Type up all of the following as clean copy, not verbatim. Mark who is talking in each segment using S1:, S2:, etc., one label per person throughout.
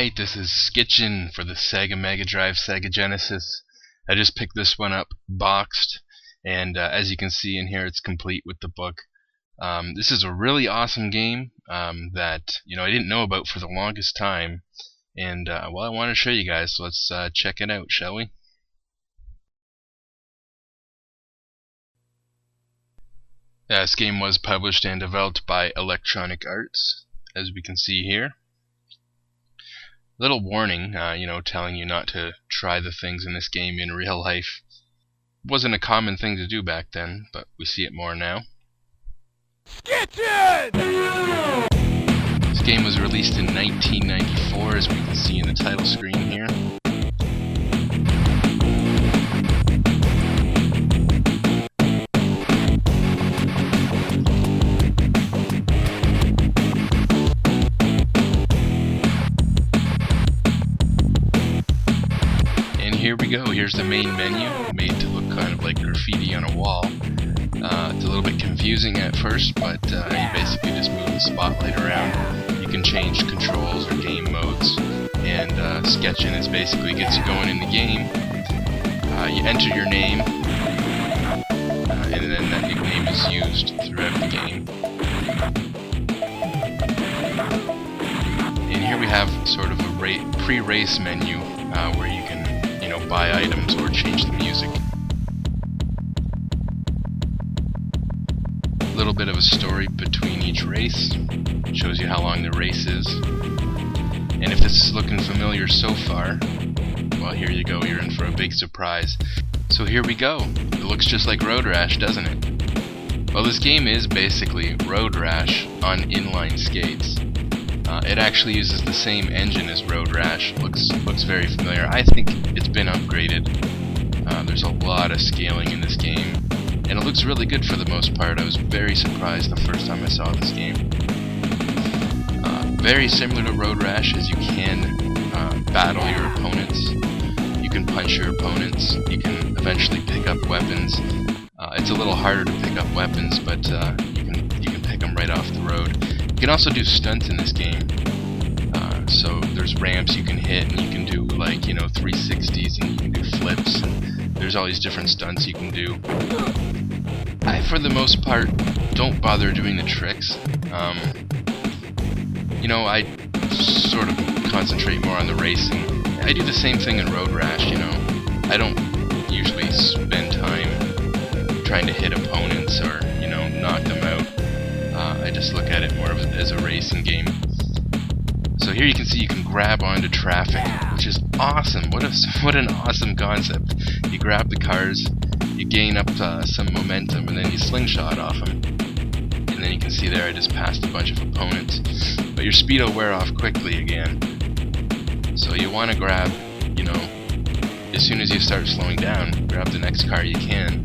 S1: Alright, this is Skitchin for the Sega Mega Drive, Sega Genesis. I just picked this one up boxed, and as you can see in here, it's complete with the book. This is a really awesome game that I didn't know about for the longest time, and well, I want to show you guys, so let's check it out, shall we? This game was published and developed by Electronic Arts, as we can see here. Little warning, telling you not to try the things in this game in real life. Wasn't a common thing to do back then, but we see it more now.
S2: Skitchin!
S1: This game was released in 1994, as we can see in the title screen here. Here we go. Here's the main menu, made to look kind of like graffiti on a wall. It's a little bit confusing at first, but you basically just move the spotlight around. You can change controls or game modes, and Sketchin is basically gets you going in the game. You enter your name, and then that nickname is used throughout the game. And here we have sort of a pre-race menu where you can buy items or change the music. A little bit of a story between each race. Shows you how long the race is. And if this is looking familiar so far, well, here you go, you're in for a big surprise. So here we go. It looks just like Road Rash, doesn't it? Well, this game is basically Road Rash on inline skates. It actually uses the same engine as Road Rash. Looks very familiar. I think it's been upgraded. There's a lot of scaling in this game, and it looks really good for the most part. I was very surprised the first time I saw this game. Very similar to Road Rash, as you can battle your opponents. You can punch your opponents. You can eventually pick up weapons. It's a little harder to pick up weapons, but you can pick them right off the road. You can also do stunts in this game. So there's ramps you can hit, and you can do 360s, and you can do flips, and there's all these different stunts you can do. I, for the most part, don't bother doing the tricks. I sort of concentrate more on the racing. I do the same thing in Road Rash, I don't usually spend time trying to hit opponents or, knock them out. I just look at it more as a racing game. So here you can see you can grab onto traffic, which is awesome. What an awesome concept. You grab the cars, you gain up some momentum, and then you slingshot off them. And then you can see there I just passed a bunch of opponents. But your speed will wear off quickly again. So you want to grab, as soon as you start slowing down, grab the next car you can.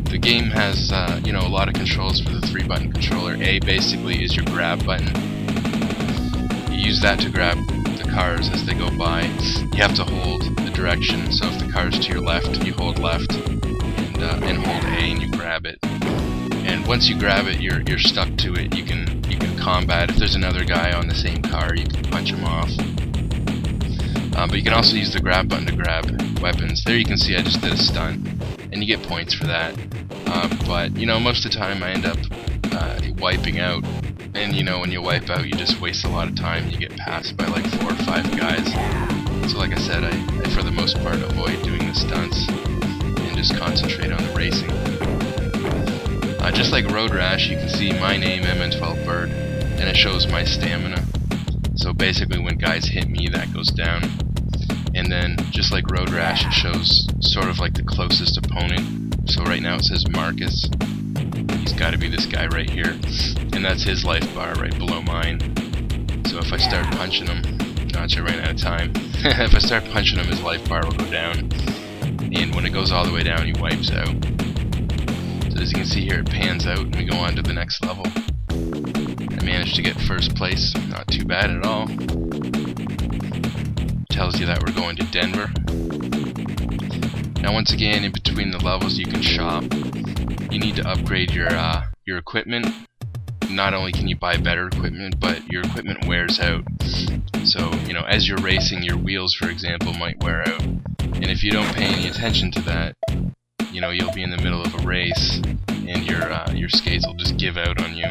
S1: The game has, a lot of controls for the 3-button controller. A basically is your grab button. You use that to grab the cars as they go by. You have to hold the direction, so if the car's to your left, you hold left, and hold A and you grab it. And once you grab it, you're stuck to it. You can combat. If there's another guy on the same car, you can punch him off. But you can also use the grab button to grab weapons. There you can see I just did a stunt, and you get points for that. But most of the time I end up wiping out, and when you wipe out, you just waste a lot of time. You get passed by 4 or 5 guys. So like I said, I for the most part avoid doing the stunts and just concentrate on the racing. Just like Road Rash, you can see my name, MN12 Bird, and it shows my stamina. So basically when guys hit me, that goes down. And then, just like Road Rash, it shows sort of like the closest opponent. So right now it says Marcus. He's got to be this guy right here. And that's his life bar right below mine. So if I start punching him, no, I ran out of time. If I start punching him, his life bar will go down. And when it goes all the way down, he wipes out. So as you can see here, it pans out, and we go on to the next level. I managed to get first place. Not too bad at all. Tells you that we're going to Denver. Now once again, in between the levels you can shop. You need to upgrade your equipment. not only can you buy better equipment, but your equipment wears out. So, you know, as you're racing, your wheels, for example, might wear out. And if you don't pay any attention to that, you know, you'll be in the middle of a race and your skates will just give out on you.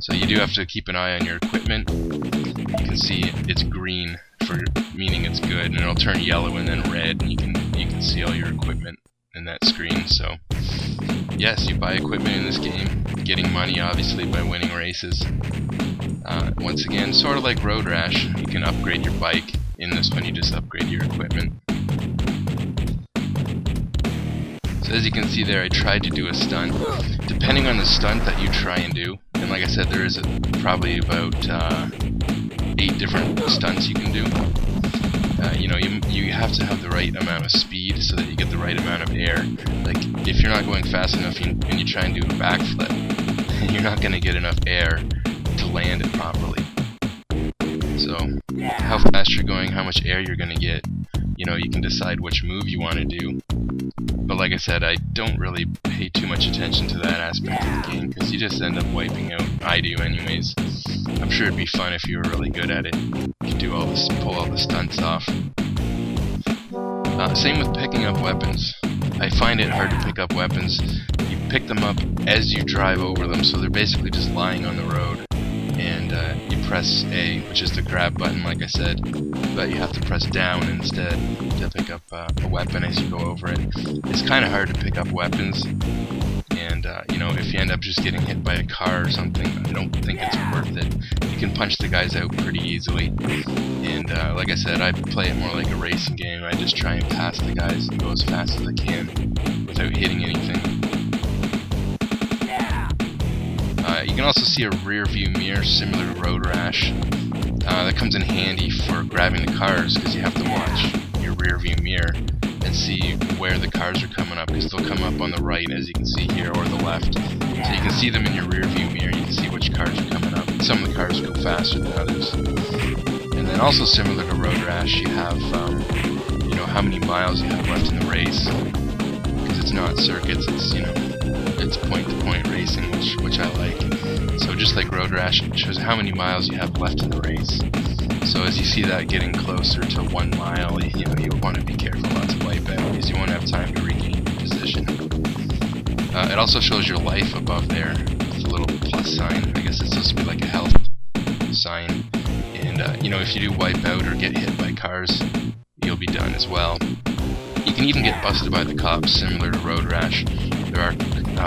S1: So you do have to keep an eye on your equipment. You can see it's green for meaning it's good, and it'll turn yellow and then red, and you can see all your equipment in that screen. So yes, you buy equipment in this game, getting money obviously by winning races. Once again, sort of like Road Rash, you can upgrade your bike. In this one, you just upgrade your equipment. So as you can see there, I tried to do a stunt. Depending on the stunt that you try and do, and like I said, there is probably about 8 different stunts you can do. You know, you have to have the right amount of speed so that you get the right amount of air. Like, if you're not going fast enough and you try and do a backflip, you're not going to get enough air to land it properly. So, how fast you're going, how much air you're going to get, you know, you can decide which move you want to do. But like I said, I don't really pay too much attention to that aspect of the game, because you just end up wiping out. I do anyways. I'm sure it'd be fun if you were really good at it. You could do all this, pull all the stunts off. Same with picking up weapons. I find it hard to pick up weapons. You pick them up as you drive over them, so they're basically just lying on the road. And you press A, which is the grab button, like I said, but you have to press down instead to pick up a weapon as you go over it. It's kind of hard to pick up weapons, and you know, if you end up just getting hit by a car or something, I don't think it's worth it. You can punch the guys out pretty easily, and like I said, I play it more like a racing game. I just try and pass the guys and go as fast as I can without hitting anything. You can also see a rear view mirror similar to Road Rash. That comes in handy for grabbing the cars, because you have to watch your rear view mirror and see where the cars are coming up, because they'll come up on the right, as you can see here, or the left. So you can see them in your rear view mirror, you can see which cars are coming up. Some of the cars go faster than others. And then also similar to Road Rash, you have you know, how many miles you have left in the race, because it's not circuits, it's, you know, it's point-to-point racing, which I like. So just like Road Rash, it shows how many miles you have left in the race. So as you see that getting closer to 1 mile, you know, you want to be careful not to wipe out, because you won't have time to regain your position. It also shows your life above there with a little plus sign. I guess it's supposed to be like a health sign. And you know, if you do wipe out or get hit by cars, you'll be done as well. You can even get busted by the cops, similar to Road Rash. There are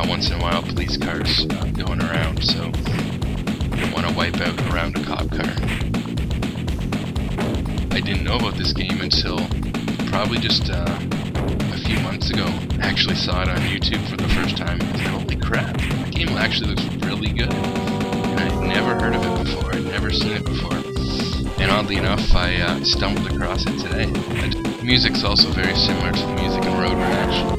S1: once in a while police cars going around, so you don't want to wipe out around a cop car. I didn't know about this game until probably just a few months ago. I actually saw it on YouTube for the first time, and holy crap, the game actually looks really good. And I'd never heard of it before, I'd never seen it before. And oddly enough, I stumbled across it today. The music's also very similar to the music in Road Rash.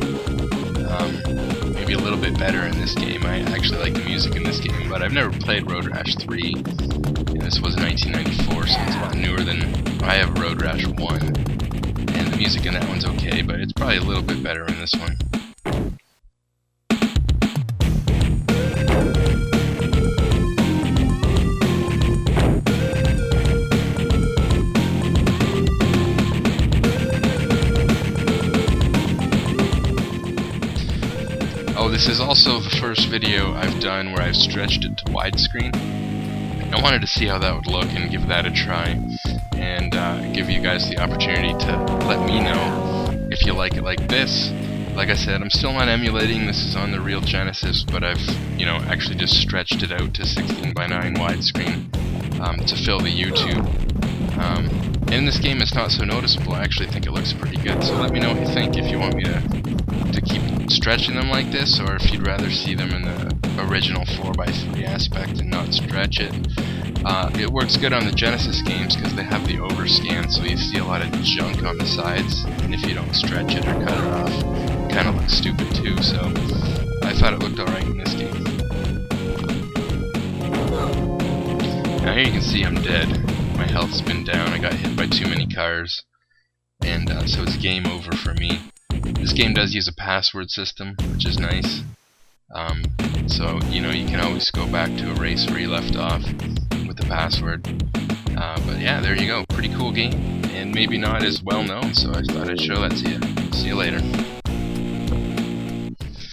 S1: Maybe a little bit better in this game. I actually like the music in this game, but I've never played Road Rash 3. And this was 1994, so it's a lot newer than I have Road Rash 1. And the music in that one's okay, but it's probably a little bit better in this one. This is also the first video I've done where I've stretched it to widescreen. I wanted to see how that would look and give that a try, and give you guys the opportunity to let me know if you like it like this. Like I said, I'm still not emulating, this is on the real Genesis, but I've, you know, actually just stretched it out to 16:9 widescreen to fill the YouTube. In this game it's not so noticeable. I actually think it looks pretty good, so let me know what you think, if you want me to keep stretching them like this, or if you'd rather see them in the original 4x3 aspect and not stretch it. It works good on the Genesis games because they have the overscan, so you see a lot of junk on the sides, and if you don't stretch it or cut it off, it kind of looks stupid too, so I thought it looked alright in this game. Now here you can see I'm dead. My health's been down, I got hit by too many cars, and so it's game over for me. This game does use a password system, which is nice. So you know, you can always go back to a race where you left off with the password. But yeah, there you go. Pretty cool game, and maybe not as well known, so I thought I'd show that to you. See you later.